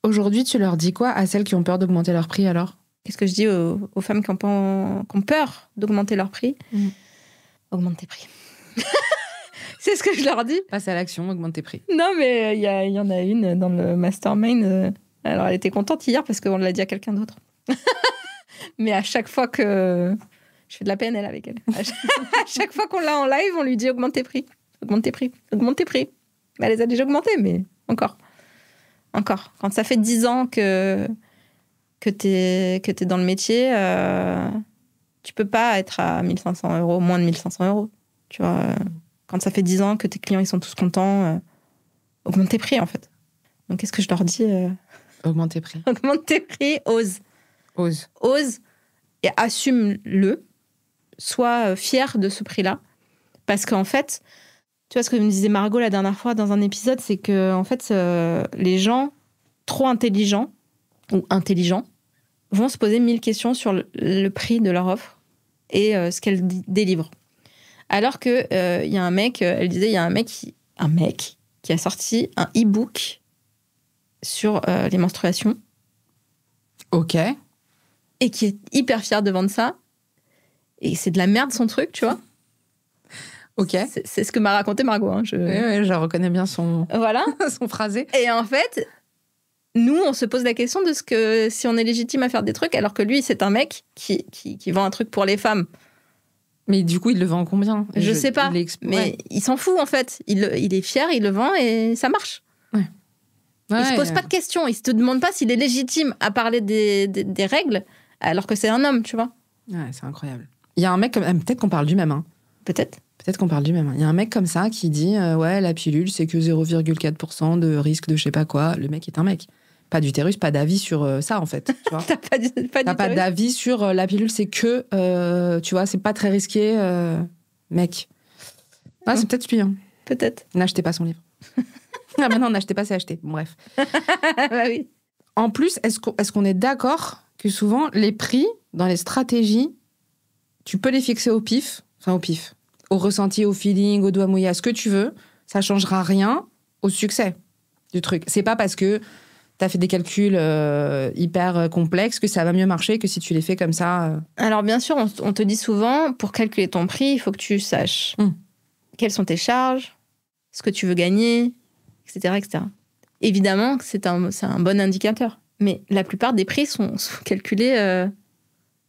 Aujourd'hui, tu leur dis quoi à celles qui ont peur d'augmenter leur prix, alors ? Qu'est-ce que je dis aux femmes qui ont peur d'augmenter leur prix ? Augmente tes prix. C'est ce que je leur dis. Passe à l'action, augmente tes prix. Non, mais il y en a une dans le mastermind... Alors, elle était contente hier parce qu'on l'a dit à quelqu'un d'autre. Mais à chaque fois que... Je fais de la PNL avec elle. À chaque fois qu'on l'a en live, on lui dit augmente tes prix. Augmente tes prix. Augmente tes prix. Elle les a déjà augmentés, mais encore. Quand ça fait 10 ans que t'es dans le métier, tu peux pas être à 1 500 €, moins de 1 500 €. Tu vois, quand ça fait 10 ans que tes clients ils sont tous contents, augmente tes prix, en fait. Donc, qu'est-ce que je leur dis Augmente tes prix. Augmente tes prix, ose. Ose et assume-le. Sois fier de ce prix-là. Parce qu'en fait, tu vois ce que me disait Margot la dernière fois dans un épisode, c'est que en fait, les gens trop intelligents ou intelligents vont se poser 1000 questions sur le prix de leur offre et ce qu'elle délivre. Alors que y a un mec, elle disait, il y a un mec qui a sorti un e-book sur les menstruations. Ok. et qui est hyper fier de vendre ça. Et c'est de la merde son truc, tu vois. Ok. C'est ce que m'a raconté Margot. Hein. Oui, je reconnais bien son phrasé. Et en fait, nous, on se pose la question de si on est légitime à faire des trucs, alors que lui, c'est un mec qui vend un truc pour les femmes. Mais du coup, il le vend combien? Je sais pas, mais il s'en fout en fait. Il est fier, il le vend et ça marche. Ouais. Il se pose pas de questions. Il se te demande pas s'il est légitime à parler des règles, alors que c'est un homme, tu vois. Ouais, c'est incroyable. Il y a un mec, peut-être qu'on parle du même. Hein. Peut-être qu'on parle du même. Il y a un mec comme ça qui dit ouais, la pilule, c'est que 0,4% de risque de je sais pas quoi. Le mec est un mec. Pas d'utérus, pas d'avis sur ça, en fait. Tu vois. T'as pas d'avis sur la pilule, c'est que, tu vois, c'est pas très risqué, mec. Ah, c'est peut-être lui. Hein. Peut-être. N'achetez pas son livre. Ah, maintenant, n'achetez pas, c'est acheter. Bon, bref. Bah oui. En plus, est-ce qu'on est d'accord que souvent, les prix, dans les stratégies, tu peux les fixer au pif, au ressenti, au feeling, au doigt mouillé, à ce que tu veux, ça changera rien au succès du truc. C'est pas parce que t'as fait des calculs hyper complexes que ça va mieux marcher que si tu les fais comme ça. Alors bien sûr, on te dit souvent, pour calculer ton prix, il faut que tu saches quelles sont tes charges, ce que tu veux gagner, etc. etc. Évidemment, c'est un bon indicateur. Mais la plupart des prix sont calculés,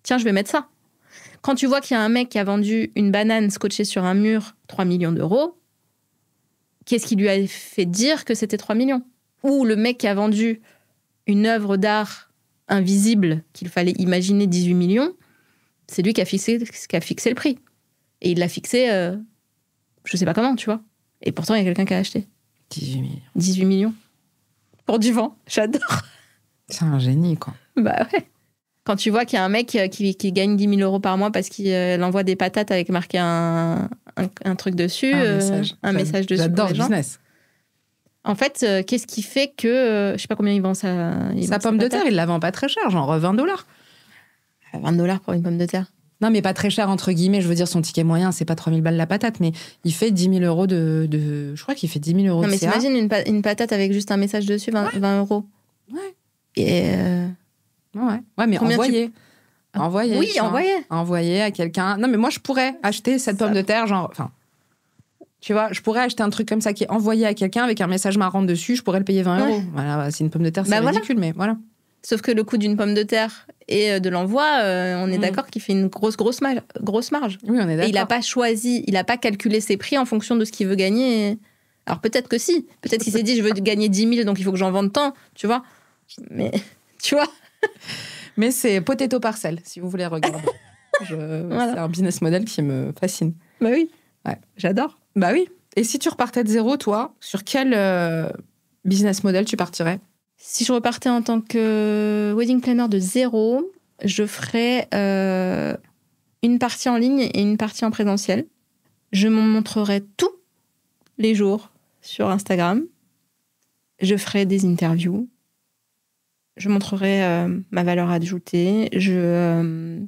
tiens, je vais mettre ça. Quand tu vois qu'il y a un mec qui a vendu une banane scotchée sur un mur 3 millions d'euros, qu'est-ce qui lui a fait dire que c'était 3 millions? Ou le mec qui a vendu une œuvre d'art invisible qu'il fallait imaginer 18 millions, c'est lui qui a fixé le prix. Et il l'a fixé, je sais pas comment, tu vois. Et pourtant, il y a quelqu'un qui a acheté. 18 millions. 18 millions. Pour du vent. J'adore. C'est un génie, quoi. Bah ouais. Quand tu vois qu'il y a un mec qui gagne 10 000 euros par mois parce qu'il envoie des patates avec marqué un truc dessus, un message dessus. J'adore le business. En fait, qu'est-ce qui fait que... je sais pas combien il vend ça. Sa pomme de terre, il la vend pas très cher, genre $20. $20 pour une pomme de terre. Non, mais pas très cher, entre guillemets. Je veux dire, son ticket moyen, c'est pas 3 000 balles la patate, mais il fait 10 000 euros de... Je crois qu'il fait 10 000 euros de CA. Non, mais t'imagines une patate avec juste un message dessus, 20 euros. Ouais. Et... Ouais, mais envoyer. Envoyer. Oui, envoyer à quelqu'un. Non, mais moi, je pourrais acheter cette pomme de terre, genre... Enfin, tu vois, je pourrais acheter un truc comme ça qui est envoyé à quelqu'un avec un message marrant dessus, je pourrais le payer 20 euros. Voilà, c'est une pomme de terre, c'est ridicule, mais voilà. Sauf que le coût d'une pomme de terre et de l'envoi, on est d'accord qu'il fait une grosse marge. Oui, on est d'accord. Et il n'a pas choisi, il n'a pas calculé ses prix en fonction de ce qu'il veut gagner. Alors peut-être que si. Peut-être qu'il s'est dit, je veux gagner 10 000, donc il faut que j'en vende tant, tu vois. Mais, tu vois. Mais c'est potato parcelle, si vous voulez regarder. Voilà. C'est un business model qui me fascine. Bah oui. Ouais. J'adore. Bah oui. Et si tu repartais de zéro, toi, sur quel business model tu partirais? Si je repartais en tant que wedding planner de zéro, je ferais une partie en ligne et une partie en présentiel. Je m'en montrerais tous les jours sur Instagram. Je ferais des interviews. Je montrerai ma valeur ajoutée. Je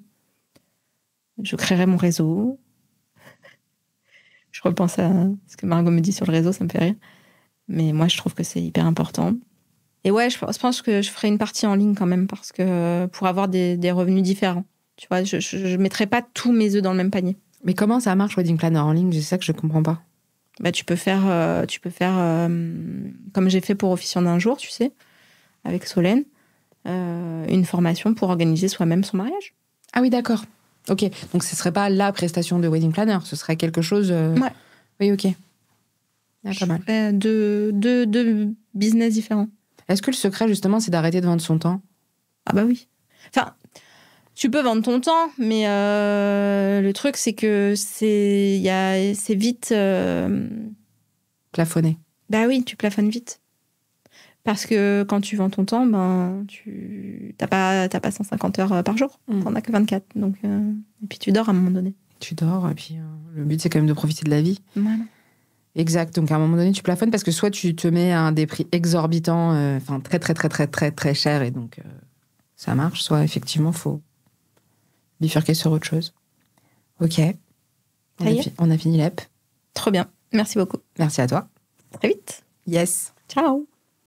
créerai mon réseau. Je repense à ce que Margot me dit sur le réseau, ça me fait rire. Mais moi, je trouve que c'est hyper important. Et ouais, je pense que je ferai une partie en ligne quand même, parce que pour avoir des revenus différents. Tu vois, je ne mettrai pas tous mes œufs dans le même panier. Mais comment ça marche, Wedding Planner en ligne? C'est ça que je ne comprends pas. Bah, tu peux faire comme j'ai fait pour Officiant d'un jour, tu sais, avec Solène. Une formation pour organiser soi-même son mariage. Ah oui, d'accord. Ok, donc ce ne serait pas la prestation de wedding planner, ce serait quelque chose... Ouais. Oui, ok. Ah, pas mal. Deux business différents. Est-ce que le secret, justement, c'est d'arrêter de vendre son temps? Ah bah oui. Enfin, tu peux vendre ton temps, mais le truc, c'est que c'est vite... Plafonné. Bah oui, tu plafonnes vite. Parce que quand tu vends ton temps, ben, t'as pas 150 heures par jour. T'en as que 24. Donc, et puis tu dors à un moment donné. Tu dors, et puis le but, c'est quand même de profiter de la vie. Voilà. Exact. Donc, à un moment donné, tu plafonnes parce que soit tu te mets à des prix exorbitants, enfin très, très, très, très, très, très cher, et donc ça marche. Soit, effectivement, faut bifurquer sur autre chose. Ok. On a fini l'EP. Trop bien. Merci beaucoup. Merci à toi. Très vite. Yes. Ciao.